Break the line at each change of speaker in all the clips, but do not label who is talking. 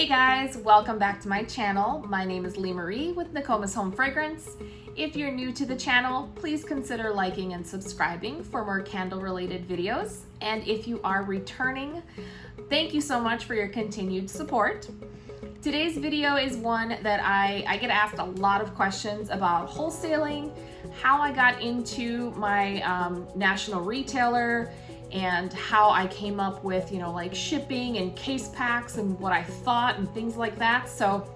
guys, welcome back to my channel. My name is Lee Marie with Nokomis Home Fragrance. If you're new to the channel, please consider liking and subscribing for more candle related videos. And if you are returning, thank you so much for your continued support. Today's video is one that I get asked a lot of questions about wholesaling, how I got into my national retailer, and how I came up with, like shipping and case packs and what I thought and things like that. So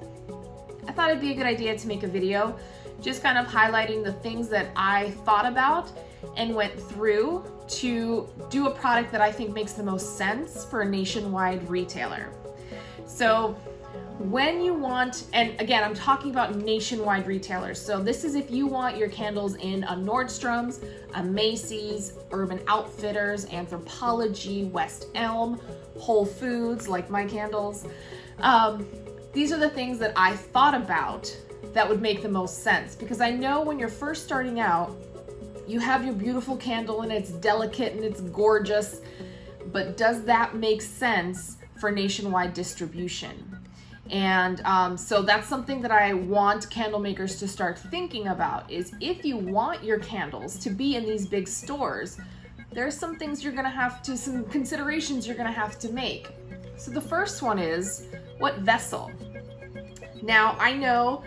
I thought it'd be a good idea to make a video just kind of highlighting the things that I thought about and went through to do a product that I think makes the most sense for a nationwide retailer. So when you want, and again, I'm talking about nationwide retailers. So this is if you want your candles in a Nordstrom's, a Macy's, Urban Outfitters, Anthropologie, West Elm, Whole Foods, like my candles. These are the things that I thought about that would make the most sense, because I know when you're first starting out, you have your beautiful candle and it's delicate and it's gorgeous, but does that make sense for nationwide distribution? And so that's something that I want candle makers to start thinking about, is if you want your candles to be in these big stores, there's some things you're gonna have to, some considerations you're gonna have to make. So the first one is, what vessel? Now I know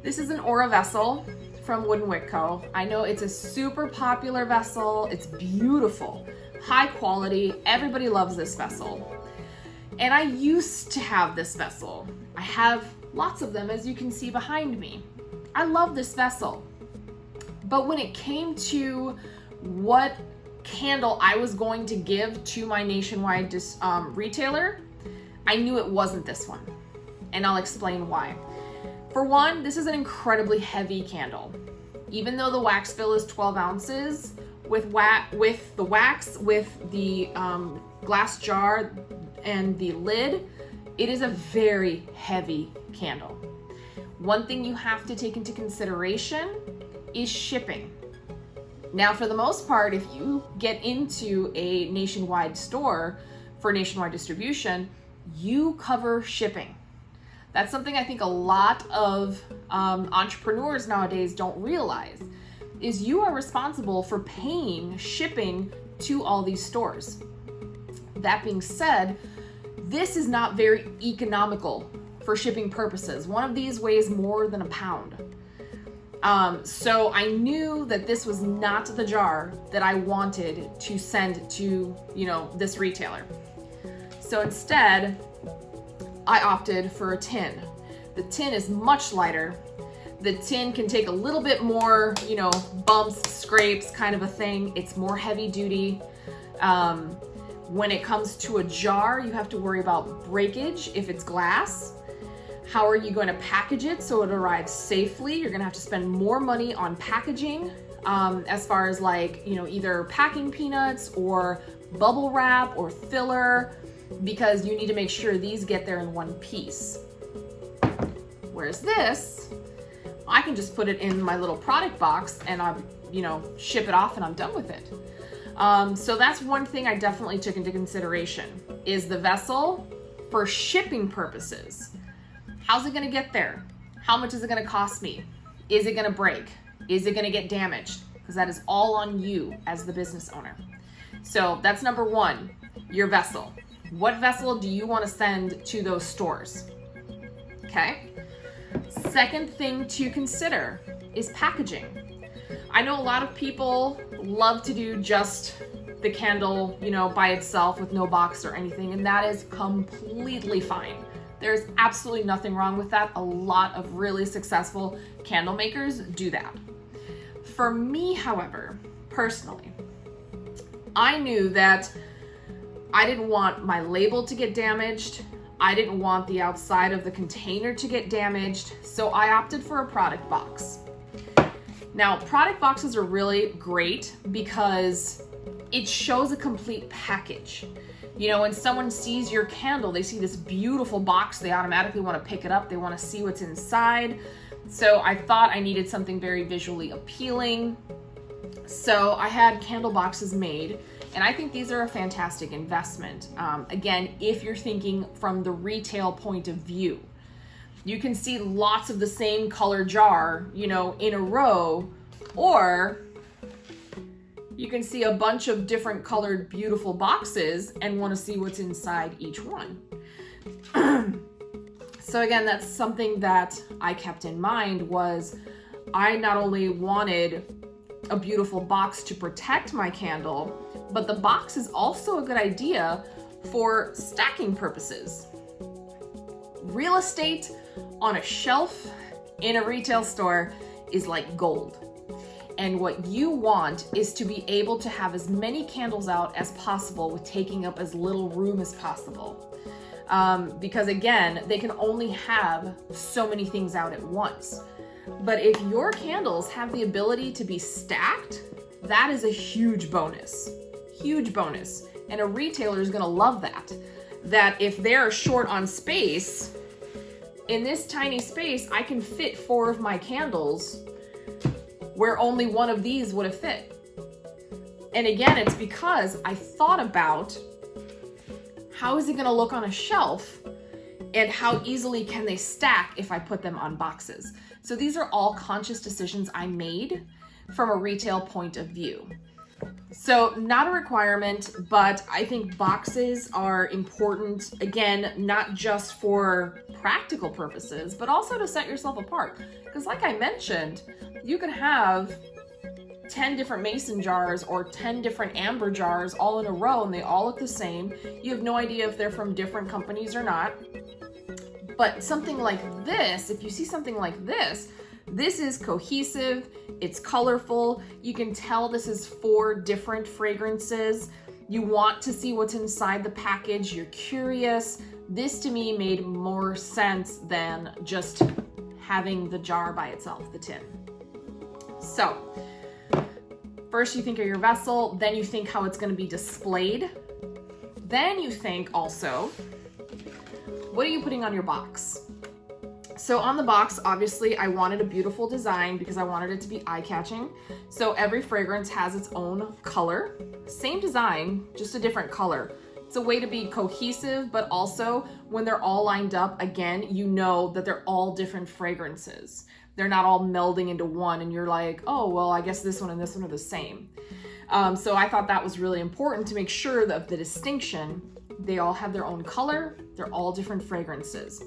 this is an Aura vessel from Wood & Wick Co. I know it's a super popular vessel, it's beautiful, high quality, everybody loves this vessel. And I used to have this vessel. I have lots of them, as you can see behind me. I love this vessel. But when it came to what candle I was going to give to my nationwide retailer, I knew it wasn't this one. And I'll explain why. For one, this is an incredibly heavy candle. Even though the wax fill is 12 ounces, with the wax, with the glass jar, and the lid, it is a very heavy candle. One thing you have to take into consideration is shipping. Now, for the most part, if you get into a nationwide store for nationwide distribution, you cover shipping. That's something I think a lot of entrepreneurs nowadays don't realize, is you are responsible for paying shipping to all these stores. That being said, this is not very economical for shipping purposes. One of these weighs more than a pound. So I knew that this was not the jar that I wanted to send to, this retailer. So instead, I opted for a tin. The tin is much lighter. The tin can take a little bit more, bumps, scrapes, kind of a thing. It's more heavy duty. When it comes to a jar, you have to worry about breakage if it's glass. How are you going to package it so it arrives safely? You're going to have to spend more money on packaging, as far as either packing peanuts or bubble wrap or filler, because you need to make sure these get there in one piece. Whereas this, I can just put it in my little product box and I, ship it off and I'm done with it. So that's one thing I definitely took into consideration, is the vessel for shipping purposes. How's it going to get there? How much is it going to cost me? Is it going to break? Is it going to get damaged? Because that is all on you as the business owner. So that's number one, your vessel. What vessel do you want to send to those stores? Okay. Second thing to consider is packaging. I know a lot of people love to do just the candle, by itself with no box or anything, and that is completely fine. There's absolutely nothing wrong with that. A lot of really successful candle makers do that. For me, however, personally, I knew that I didn't want my label to get damaged. I didn't want the outside of the container to get damaged, so I opted for a product box. Now, product boxes are really great because it shows a complete package. When someone sees your candle, they see this beautiful box, they automatically want to pick it up, they want to see what's inside. So I thought I needed something very visually appealing. So I had candle boxes made And I think these are a fantastic investment. Again, if you're thinking from the retail point of view, you can see lots of the same color jar, you know, in a row, or you can see a bunch of different colored beautiful boxes and want to see what's inside each one. So again, that's something that I kept in mind, was I not only wanted a beautiful box to protect my candle, but the box is also a good idea for stacking purposes. Real estate on a shelf in a retail store is like gold. And what you want is to be able to have as many candles out as possible with taking up as little room as possible. Because again, they can only have so many things out at once. But if your candles have the ability to be stacked, that is a huge bonus. Huge bonus. And a retailer is going to love that. That if they're short on space, in this tiny space, I can fit 4 of my candles where only one of these would have fit. And again, it's because I thought about how is it going to look on a shelf and how easily can they stack if I put them on boxes. So these are all conscious decisions I made from a retail point of view. So not a requirement, but I think boxes are important, again, not just for practical purposes, but also to set yourself apart. Because like I mentioned, you can have 10 different mason jars or 10 different amber jars all in a row and they all look the same. You have no idea if they're from different companies or not. But something like this, if you see something like this, this is cohesive, it's colorful, you can tell this is 4 different fragrances. You want to see what's inside the package, you're curious. This to me made more sense than just having the jar by itself, the tin. So, first you think of your vessel, then you think how it's going to be displayed. Then you think also, what are you putting on your box? So on the box, obviously I wanted a beautiful design because I wanted it to be eye-catching. So every fragrance has its own color. Same design, just a different color. It's a way to be cohesive, but also when they're all lined up, again, you know that they're all different fragrances. They're not all melding into one and you're like, oh, well, I guess this one and this one are the same. So I thought that was really important to make sure that the distinction, they all have their own color, they're all different fragrances.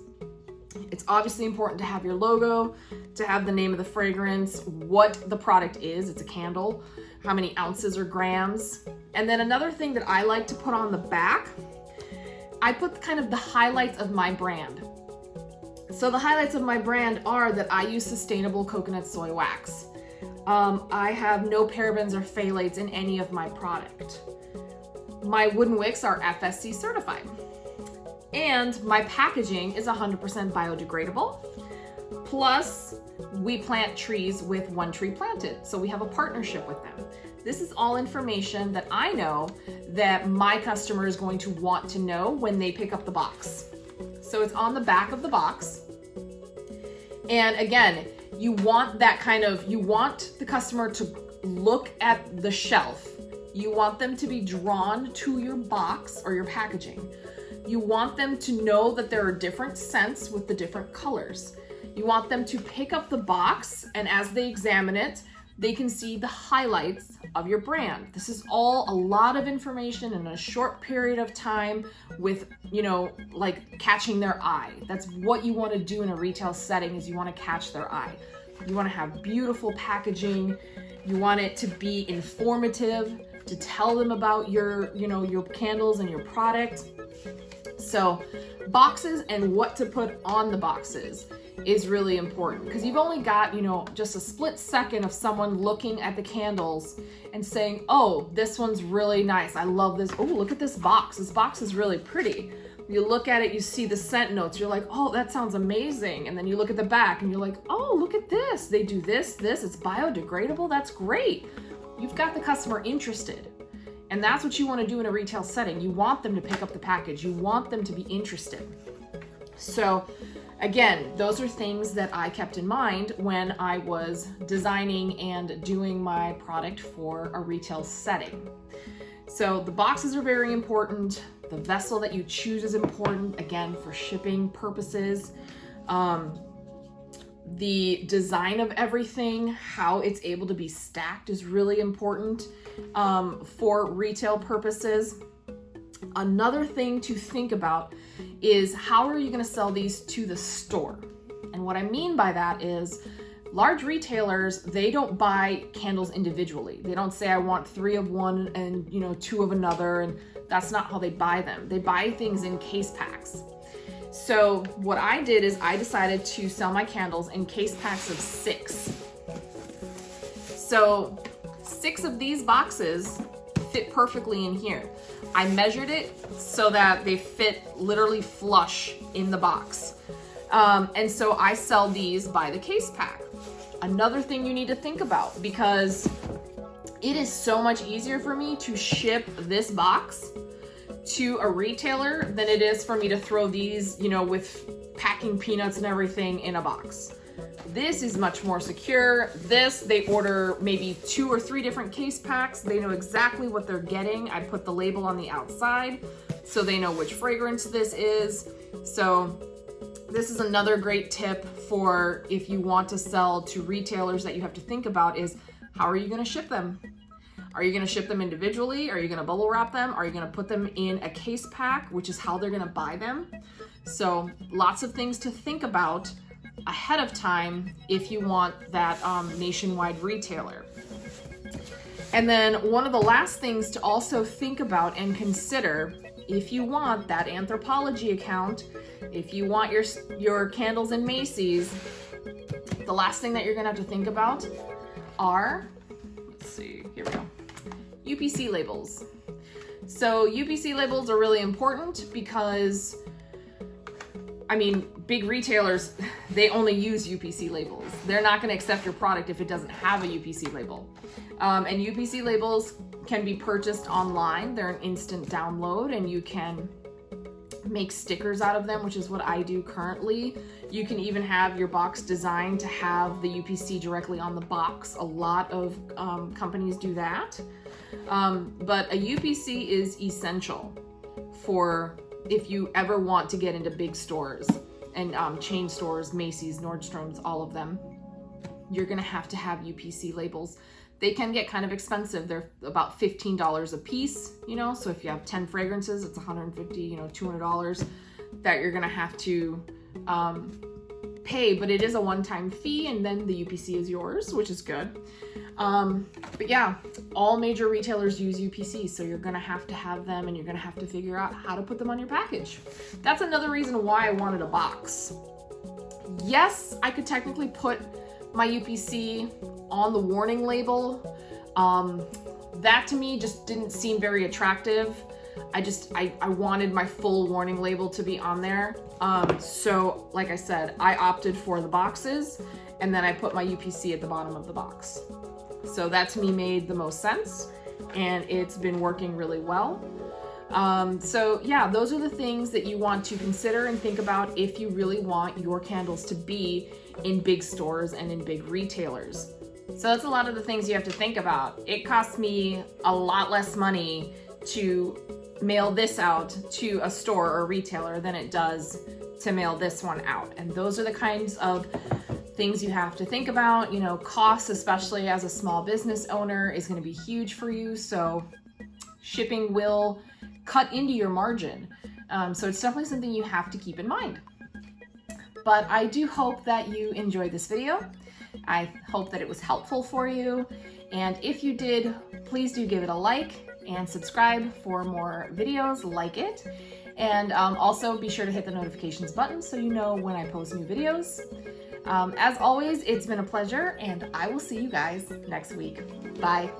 It's obviously important to have your logo, to have the name of the fragrance, what the product is, it's a candle, how many ounces or grams. And then another thing that I like to put on the back, I put kind of the highlights of my brand. So the highlights of my brand are that I use sustainable coconut soy wax. I have no parabens or phthalates in any of my product. My wooden wicks are FSC certified. And my packaging is 100% biodegradable. Plus, we plant trees with One Tree Planted. So we have a partnership with them. This is all information that I know that my customer is going to want to know when they pick up the box. So it's on the back of the box. And again, you want that kind of, you want the customer to look at the shelf. You want them to be drawn to your box or your packaging. You want them to know that there are different scents with the different colors. You want them to pick up the box, and as they examine it, they can see the highlights of your brand. This is all a lot of information in a short period of time with, you know, like catching their eye. That's what you want to do in a retail setting, is you want to catch their eye. You want to have beautiful packaging. You want it to be informative, to tell them about your, you know, your candles and your product. So boxes and what to put on the boxes is really important, because you've only got, you know, just a split second of someone looking at the candles and saying, oh, this one's really nice. I love this. Oh, look at this box. This box is really pretty. You look at it, you see the scent notes. You're like, oh, that sounds amazing. And then you look at the back and you're like, oh, look at this. They do this. It's biodegradable. That's great. You've got the customer interested. And that's what you want to do in a retail setting. You want them to pick up the package. You want them to be interested. So again, those are things that I kept in mind when I was designing and doing my product for a retail setting. So the boxes are very important. The vessel that you choose is important, again, for shipping purposes. The design of everything, how it's able to be stacked is really important for retail purposes. Another thing to think about is how are you going to sell these to the store? And what I mean by that is large retailers, they don't buy candles individually. They don't say I want 3 of one and 2 of another, and that's not how they buy them. They buy things in case packs. So what I did is I decided to sell my candles in case packs of 6. So 6 of these boxes fit perfectly in here. I measured it so that they fit literally flush in the box. And so I sell these by the case pack. Another thing you need to think about, because it is so much easier for me to ship this box to a retailer than it is for me to throw these, with packing peanuts and everything in a box. This is much more secure. This, they order maybe 2 or 3 different case packs. They know exactly what they're getting. I put the label on the outside so they know which fragrance this is. So this is another great tip for if you want to sell to retailers that you have to think about is how are you going to ship them? Are you going to ship them individually? Are you going to bubble wrap them? Are you going to put them in a case pack, which is how they're going to buy them? So lots of things to think about ahead of time if you want that nationwide retailer. And then one of the last things to also think about and consider, if you want that Anthropologie account, if you want your candles in Macy's, the last thing that you're going to have to think about are, let's see, here we go, UPC labels. So UPC labels are really important because, big retailers, they only use UPC labels. They're not going to accept your product if it doesn't have a UPC label. And UPC labels can be purchased online. They're an instant download, and you can make stickers out of them, which is what I do currently. You can even have your box designed to have the UPC directly on the box. A lot of companies do that. But a UPC is essential for if you ever want to get into big stores and chain stores, Macy's, Nordstrom's, all of them. You're gonna have to have UPC labels. They can get kind of expensive. They're about $15 a piece, so if you have 10 fragrances, it's $150, $200 that you're gonna have to pay, but it is a one-time fee, and then the UPC is yours, which is good. But yeah, all major retailers use UPC, so you're gonna have to have them, and you're gonna have to figure out how to put them on your package. That's another reason why I wanted a box. Yes, I could technically put my UPC on the warning label. That to me just didn't seem very attractive. I wanted my full warning label to be on there. So like I said, I opted for the boxes, and then I put my UPC at the bottom of the box. So that to me made the most sense, and it's been working really well. So yeah, those are the things that you want to consider and think about if you really want your candles to be in big stores and in big retailers. So that's a lot of the things you have to think about. It costs me a lot less money to mail this out to a store or retailer than it does to mail this one out. And those are the kinds of things you have to think about. Costs, especially as a small business owner, is going to be huge for you. So shipping will cut into your margin. So it's definitely something you have to keep in mind. But I do hope that you enjoyed this video. I hope that it was helpful for you. And if you did, please do give it a like and subscribe for more videos like it. And also be sure to hit the notifications button so you know when I post new videos. As always, it's been a pleasure, and I will see you guys next week. Bye.